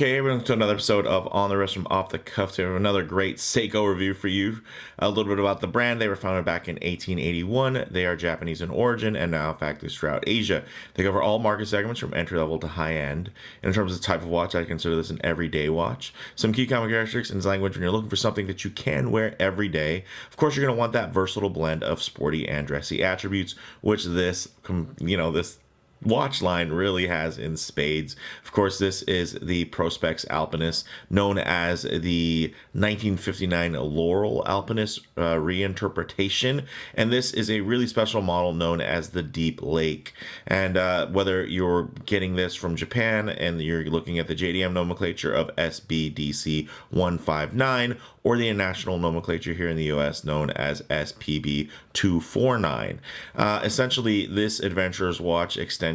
Okay, everyone, to another episode of On the Wrist from Off the Cuff. To another great Seiko review for you. A little bit about the brand. They were founded back in 1881. They are Japanese in origin and now factories throughout Asia. They cover all market segments from entry level to high end. And in terms of the type of watch, I consider this an everyday watch. Some key common characteristics in this language when you're looking for something that you can wear every day. Of course, you're going to want that versatile blend of sporty and dressy attributes, which this watch line really has in spades. Of course, this is the Prospex Alpinist, known as the 1959 Laurel Alpinist reinterpretation, and this is a really special model known as the Deep Lake. And whether you're getting this from Japan and you're looking at the JDM nomenclature of SBDC159 or the international nomenclature here in the US known as SPB249. Essentially, this adventurer's watch extension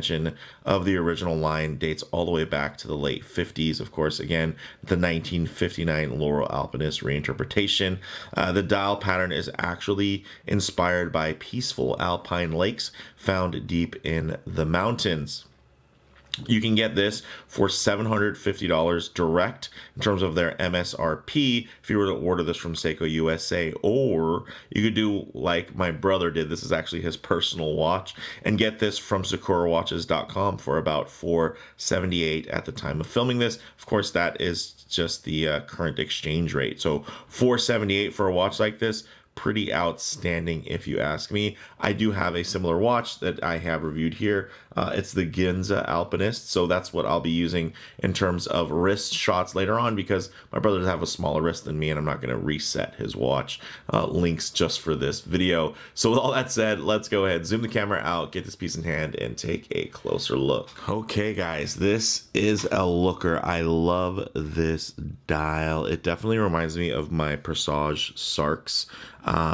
of the original line dates all the way back to the late 50s. Of course, again, the 1959 Laurel Alpinist reinterpretation. The dial pattern is actually inspired by peaceful alpine lakes found deep in the mountains. You can get this for $750 direct in terms of their MSRP if you were to order this from Seiko USA, or you could do like my brother did. This is actually his personal watch, and get this from Sakurawatches.com for about $478 at the time of filming this. Of course, that is just the current exchange rate. So $478 for a watch like this, pretty outstanding if you ask me. I do have a similar watch that I have reviewed here. It's the Ginza Alpinist, so that's what I'll be using in terms of wrist shots later on, because my brother does have a smaller wrist than me and I'm not going to reset his watch. Links just for this video. So with all that said, let's go ahead, zoom the camera out, get this piece in hand, and take a closer look. Okay guys, this is a looker. I love this dial. It definitely reminds me of my Presage Sarks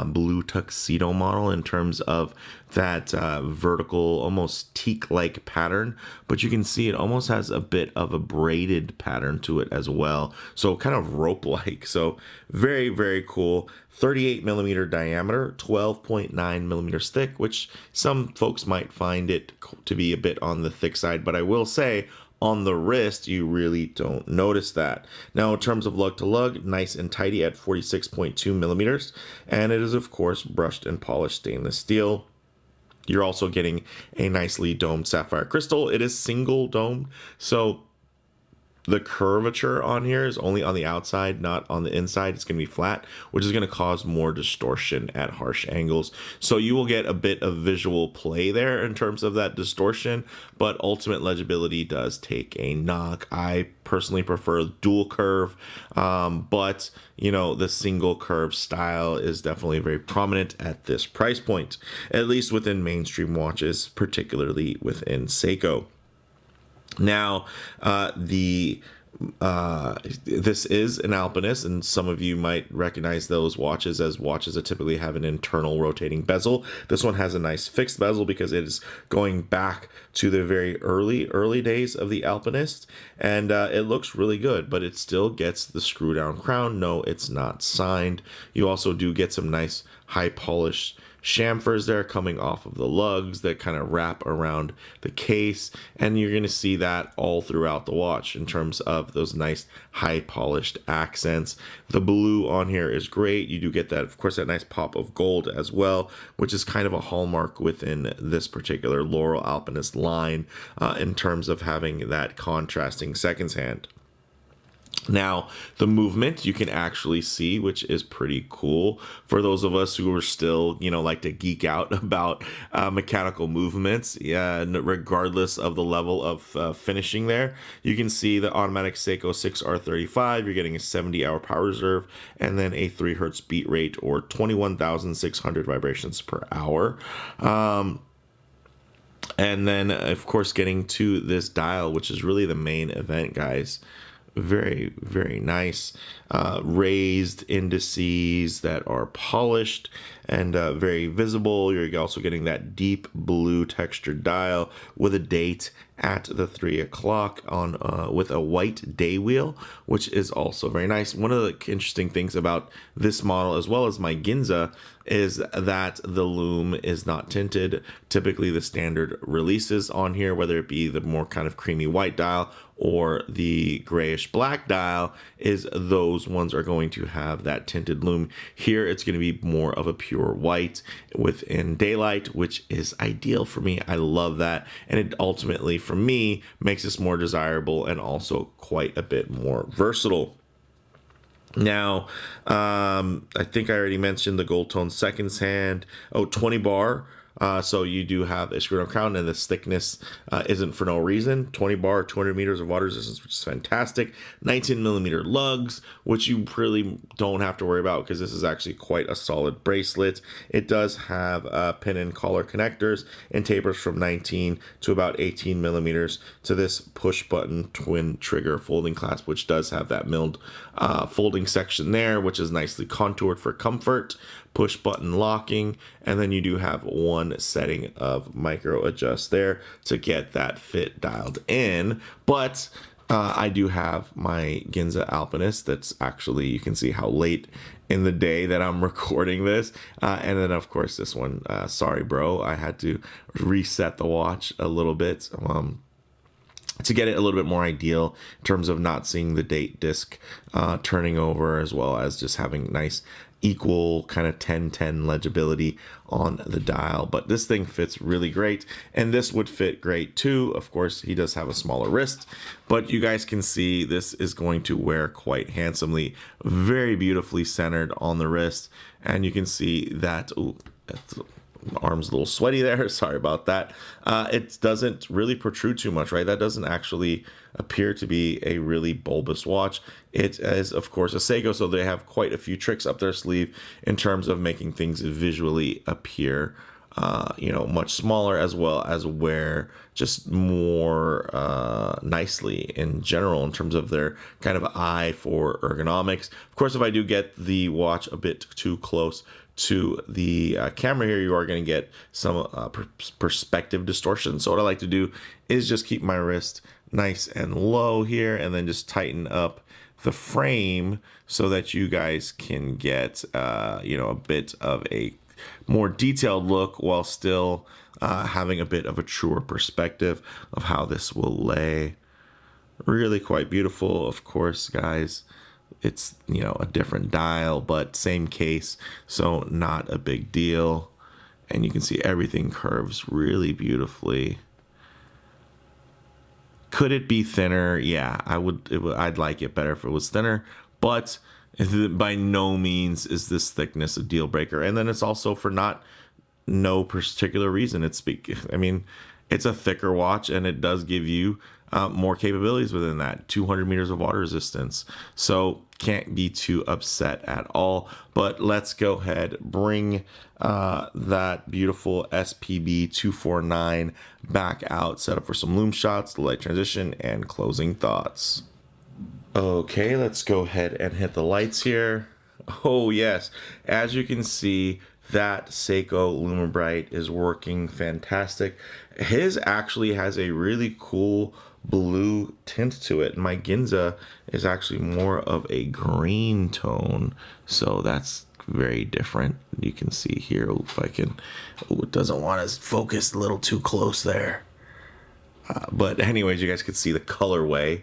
blue tuxedo model in terms of that vertical, almost teak-like pattern, but you can see it almost has a bit of a braided pattern to it as well, so kind of rope-like. So very, very cool. 38 millimeter diameter, 12.9 millimeters thick, which some folks might find it to be a bit on the thick side, but I will say on the wrist, you really don't notice that. Now, in terms of lug to lug, nice and tidy at 46.2 millimeters, and it is, of course, brushed and polished stainless steel. You're also getting a nicely domed sapphire crystal. It is single domed, so the curvature on here is only on the outside, not on the inside. It's going to be flat, which is going to cause more distortion at harsh angles. So you will get a bit of visual play there in terms of that distortion, but ultimate legibility does take a knock. I personally prefer dual curve, but you know, the single curve style is definitely very prominent at this price point, at least within mainstream watches, particularly within Seiko. Now, this is an Alpinist, and some of you might recognize those watches as watches that typically have an internal rotating bezel. This one has a nice fixed bezel because it is going back to the very early days of the Alpinist, and it looks really good, but it still gets the screw down crown. No, it's not signed. You also do get some nice high polished chamfers there coming off of the lugs that kind of wrap around the case, and you're going to see that all throughout the watch in terms of those nice high polished accents. The blue on here is great. You do get that, of course, that nice pop of gold as well, which is kind of a hallmark within this particular Laurel Alpinist line in terms of having that contrasting seconds hand. Now, the movement you can actually see, which is pretty cool for those of us who are still, you know, like to geek out about mechanical movements. Yeah, regardless of the level of finishing there, you can see the automatic Seiko 6R35. You're getting a 70-hour power reserve and then a 3 hertz beat rate, or 21,600 vibrations per hour. And then, of course, getting to this dial, which is really the main event, guys. Very, very nice raised indices that are polished, and very visible. You're also getting that deep blue textured dial with a date at the 3 o'clock on with a white day wheel, which is also very nice. One of the interesting things about this model, as well as my Ginza, is that the loom is not tinted. Typically the standard releases on here, whether it be the more kind of creamy white dial or the grayish black dial, is those ones are going to have that tinted loom. Here it's going to be more of a pure white within daylight, which is ideal for me. I love that, and it ultimately for me makes this more desirable and also quite a bit more versatile. Now, I think I already mentioned the gold tone seconds hand. 20 bar. So you do have a screw down crown, and this thickness isn't for no reason. 20 bar, 200 meters of water resistance, which is fantastic. 19 millimeter lugs, which you really don't have to worry about because this is actually quite a solid bracelet. It does have pin and collar connectors and tapers from 19 to about 18 millimeters to this push button twin trigger folding clasp, which does have that milled folding section there, which is nicely contoured for comfort. Push button locking, and then you do have one setting of micro adjust there to get that fit dialed in. But I do have my Ginza Alpinist that's actually, you can see how late in the day that I'm recording this, and then of course this one, sorry bro, I had to reset the watch a little bit to get it a little bit more ideal in terms of not seeing the date disc turning over, as well as just having nice equal kind of 10-10 legibility on the dial. But this thing fits really great, and this would fit great too. Of course, he does have a smaller wrist, but you guys can see this is going to wear quite handsomely, very beautifully centered on the wrist. And you can see that, ooh, arm's a little sweaty there, sorry about that. It doesn't really protrude too much, right? That doesn't actually appear to be a really bulbous watch. It is, of course, a Seiko, so they have quite a few tricks up their sleeve in terms of making things visually appear much smaller, as well as wear just more nicely in general in terms of their kind of eye for ergonomics. Of course, if I do get the watch a bit too close to the camera here, you are going to get some perspective distortion. So what I like to do is just keep my wrist nice and low here, and then just tighten up the frame so that you guys can get a bit of a more detailed look while still having a bit of a truer perspective of how this will lay. Really quite beautiful. Of course, guys, it's a different dial, but same case, so not a big deal. And you can see everything curves really beautifully. Could it be thinner? Yeah, I'd like it better if it was thinner, but by no means is this thickness a deal breaker. And then it's also for no particular reason. It's a thicker watch, and it does give you more capabilities within that. 200 meters of water resistance, so can't be too upset at all. But let's go ahead, bring that beautiful SPB249 back out, set up for some loom shots, the light transition, and closing thoughts. Okay, let's go ahead and hit the lights here. Oh yes, as you can see, that Seiko Lumibright is working fantastic. His actually has a really cool blue tint to it. My Ginza is actually more of a green tone, so that's very different. You can see here, if I can, it doesn't want to focus a little too close there. But anyways, you guys can see the colorway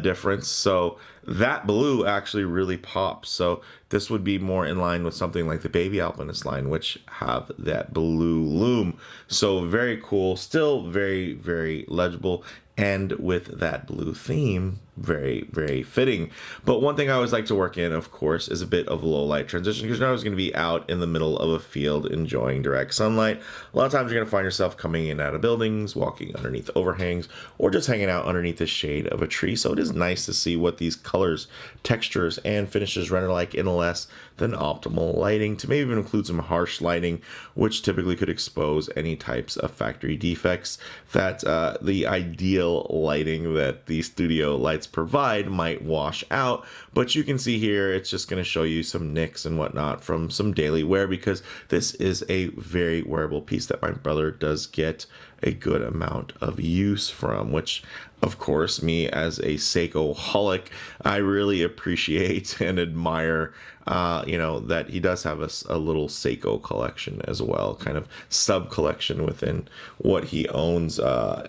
difference. So that blue actually really pops. So this would be more in line with something like the Baby Alpinist line, which have that blue loom. So very cool, still very, very legible, and with that blue theme, very, very fitting. But one thing I always like to work in, of course, is a bit of low light transition, because you're always going to be out in the middle of a field enjoying direct sunlight. A lot of times you're going to find yourself coming in and out of buildings, walking underneath overhangs, or just hanging out underneath the shade of a tree. So it is nice to see what these colors, textures, and finishes render like in less than optimal lighting, to maybe even include some harsh lighting, which typically could expose any types of factory defects that the ideal lighting that the studio lights provide might wash out. But you can see here, it's just going to show you some nicks and whatnot from some daily wear, because this is a very wearable piece that my brother does get a good amount of use from, which of course, me as a Seiko holic, I really appreciate and admire, that he does have a little Seiko collection as well, kind of sub collection within what he owns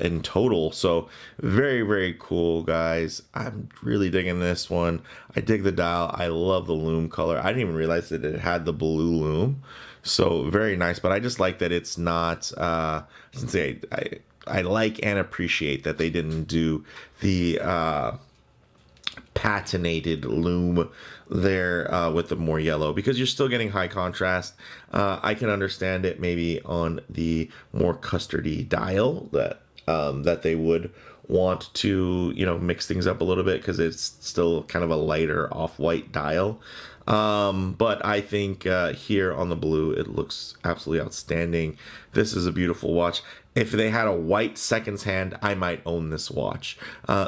in total. So very, very cool, guys. I'm really digging this one. I dig the dial. I love the lume color. I didn't even realize that it had the blue lume. So very nice, but I just like that it's not, I like and appreciate that they didn't do the patinated lume there with the more yellow, because you're still getting high contrast. I can understand it maybe on the more custardy dial that they would want to mix things up a little bit, because it's still kind of a lighter off-white dial. But I think here on the blue, it looks absolutely outstanding. This is a beautiful watch. If they had a white seconds hand, I might own this watch.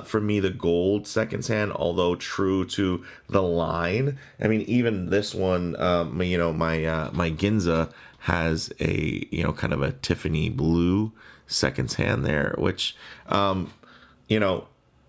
For me, the gold seconds hand, although true to the line, I mean, even this one, my Ginza has a kind of a Tiffany blue seconds hand there, which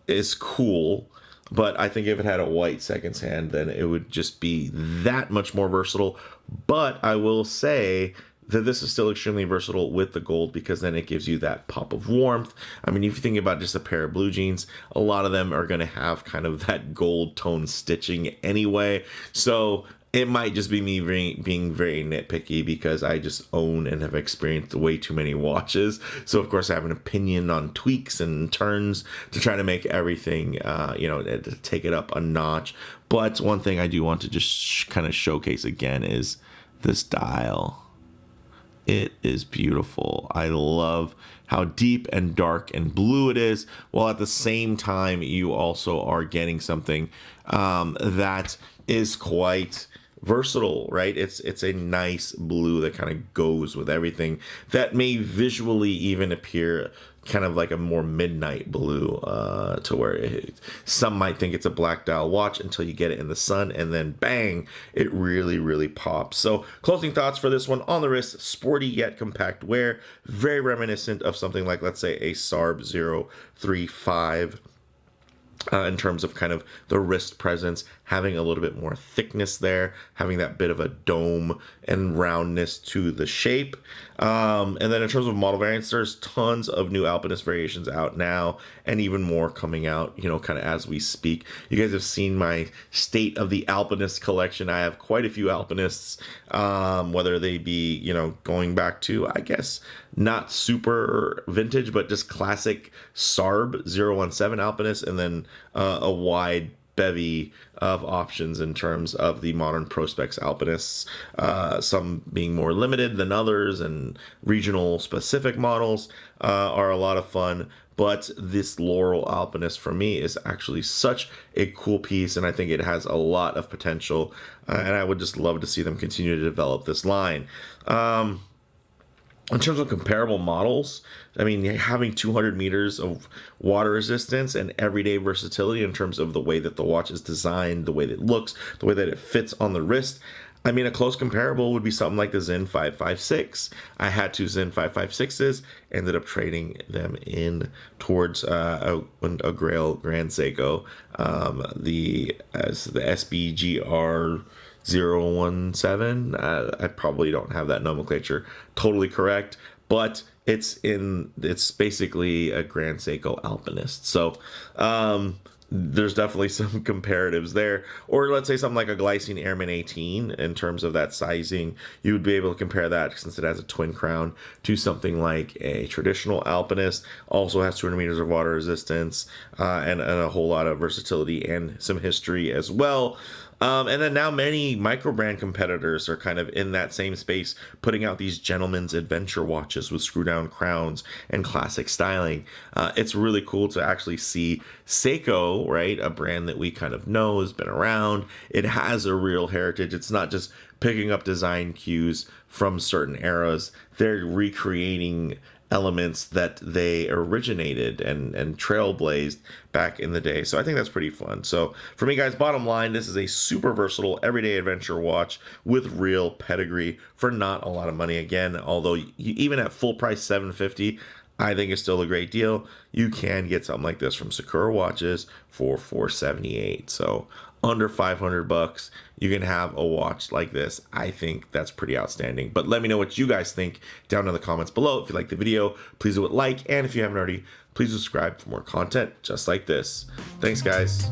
is cool. But I think if it had a white seconds hand, then it would just be that much more versatile. But I will say that this is still extremely versatile with the gold, because then it gives you that pop of warmth. I mean, if you think about just a pair of blue jeans, a lot of them are going to have kind of that gold tone stitching anyway. So it might just be me being very nitpicky, because I just own and have experienced way too many watches. So of course I have an opinion on tweaks and turns to try to make everything, to take it up a notch. But one thing I do want to just kind of showcase again is this dial. It is beautiful. I love how deep and dark and blue it is, while at the same time you also are getting something that is quite versatile, right? It's a nice blue that kind of goes with everything, that may visually even appear kind of like a more midnight blue, to where some might think it's a black dial watch until you get it in the sun, and then bang, it really, really pops. So closing thoughts for this one: on the wrist, sporty yet compact wear, very reminiscent of something like, let's say, a SARB 035. In terms of kind of the wrist presence, having a little bit more thickness there, having that bit of a dome and roundness to the shape. And then in terms of model variants, there's tons of new Alpinist variations out now, and even more coming out, kind of as we speak. You guys have seen my State of the Alpinist collection. I have quite a few Alpinists, whether they be, going back to, I guess, not super vintage, but just classic SARB 017 Alpinist, and then a wide bevy of options in terms of the modern Prospex Alpinists, some being more limited than others, and regional specific models are a lot of fun. But this Laurel Alpinist for me is actually such a cool piece, and I think it has a lot of potential, and I would just love to see them continue to develop this line. In terms of comparable models, I mean, having 200 meters of water resistance and everyday versatility in terms of the way that the watch is designed, the way that it looks, the way that it fits on the wrist. I mean, a close comparable would be something like the Zen 556. I had two Zen 556s, ended up trading them in towards a Grail Grand Seiko, the SBGR 017. I probably don't have that nomenclature totally correct, but it's basically a Grand Seiko Alpinist. So there's definitely some comparatives there. Or let's say something like a Glycine Airman 18 in terms of that sizing. You would be able to compare that, since it has a twin crown, to something like a traditional Alpinist. Also has 200 meters of water resistance, and a whole lot of versatility and some history as well. And then now many micro brand competitors are kind of in that same space, putting out these gentlemen's adventure watches with screw down crowns and classic styling. It's really cool to actually see Seiko, right? A brand that we kind of know has been around. It has a real heritage. It's not just picking up design cues from certain eras. They're recreating elements that they originated and trailblazed back in the day. So I think that's pretty fun. So for me, guys, bottom line, this is a super versatile everyday adventure watch with real pedigree for not a lot of money. Again, although even at full price $750, I think it's still a great deal. You can get something like this from Sakura Watches for $478. So under 500 bucks, you can have a watch like this. I think that's pretty outstanding. But let me know what you guys think down in the comments below. If you like the video, please do it like, and if you haven't already, please subscribe for more content just like this. Thanks, guys.